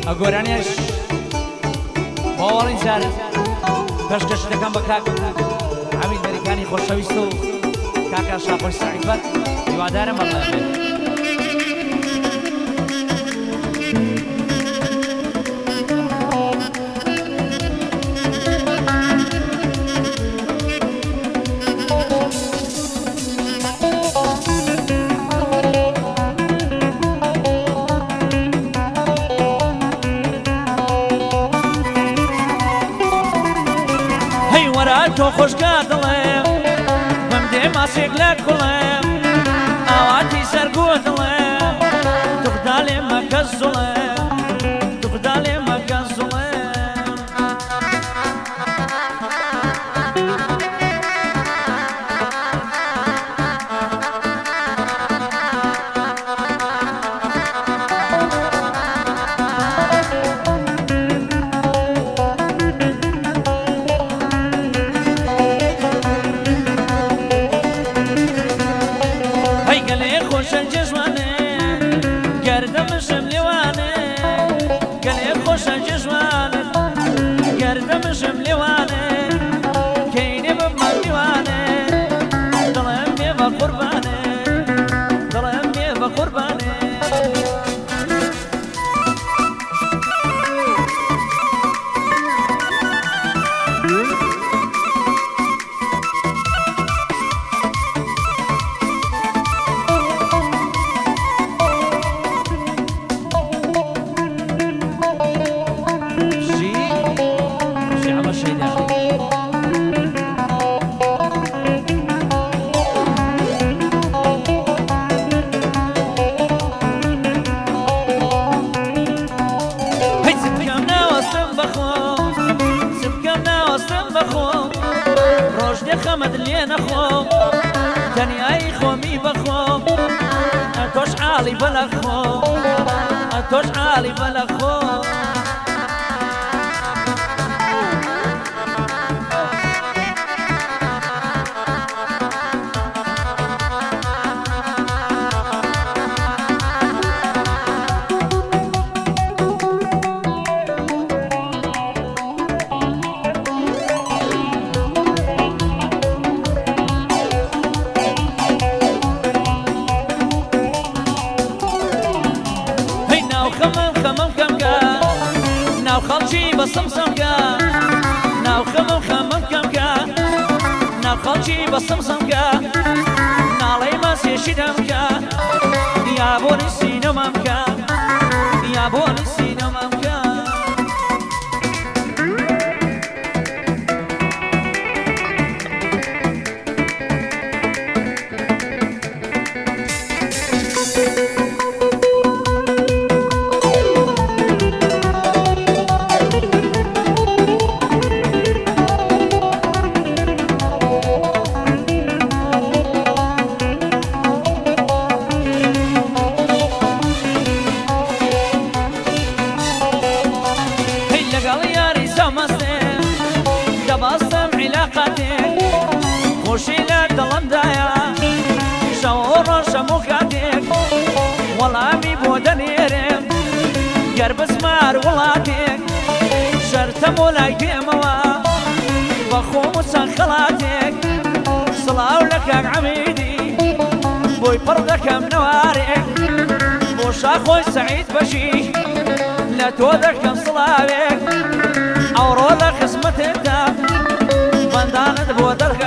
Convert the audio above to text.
ئەگۆرانیش باوەڕین جار پێشکەش دەکەم بە کاک حەمید بەریکانی خۆشەویست و کاکا شاخۆی سەعیفەت هیوادارم بەڵێ بێت. تۆ خۆشگا دڵێم بەم دێ ماسێک لە کوڵێم ئاواتی سەرگۆ دڵێم توخدا لێ مەکە زوڵێم توخدا لێ مەکە زوڵێم گەردەمشم لێوانێ کەینێ بمە میوانێ دڵێم بێ بە قوربانێ دڵێم بێ بە قوربانێ خەمەت لێ نەخۆم تەنیایی خۆمی بەخۆم ئەتۆش عاڵی بەلە خۆم ئەتۆش عاڵی بەلە خۆم ناو خەڵکی بەسەم سەمکە ناو خەمم خەمم کەمکە ناو خەڵکی بەسەم سەمکە ناڵەی ماسێشی دەمکە یا بۆنی سینەمەمکە یا بۆنی سینەمەمکە دەباستم عیلاقاتێک خۆشی لە دڵمدایە شەو ڕۆژەم و کاتێک وەڵامی بۆ دەنێرم گەر بزمار وڵاتێک شەرتەم و لای دێمەوە بە خۆم و چەند خەڵاتێک سڵاو لە کاک عەمیدی بۆی پڕ دەکەم نەوارێک بۆ شاخۆی سەعید بەشی لە تۆ دەکەم سڵاوێک ئەوڕۆ لە خزمەتێکدا بەندانت بۆ دەرگا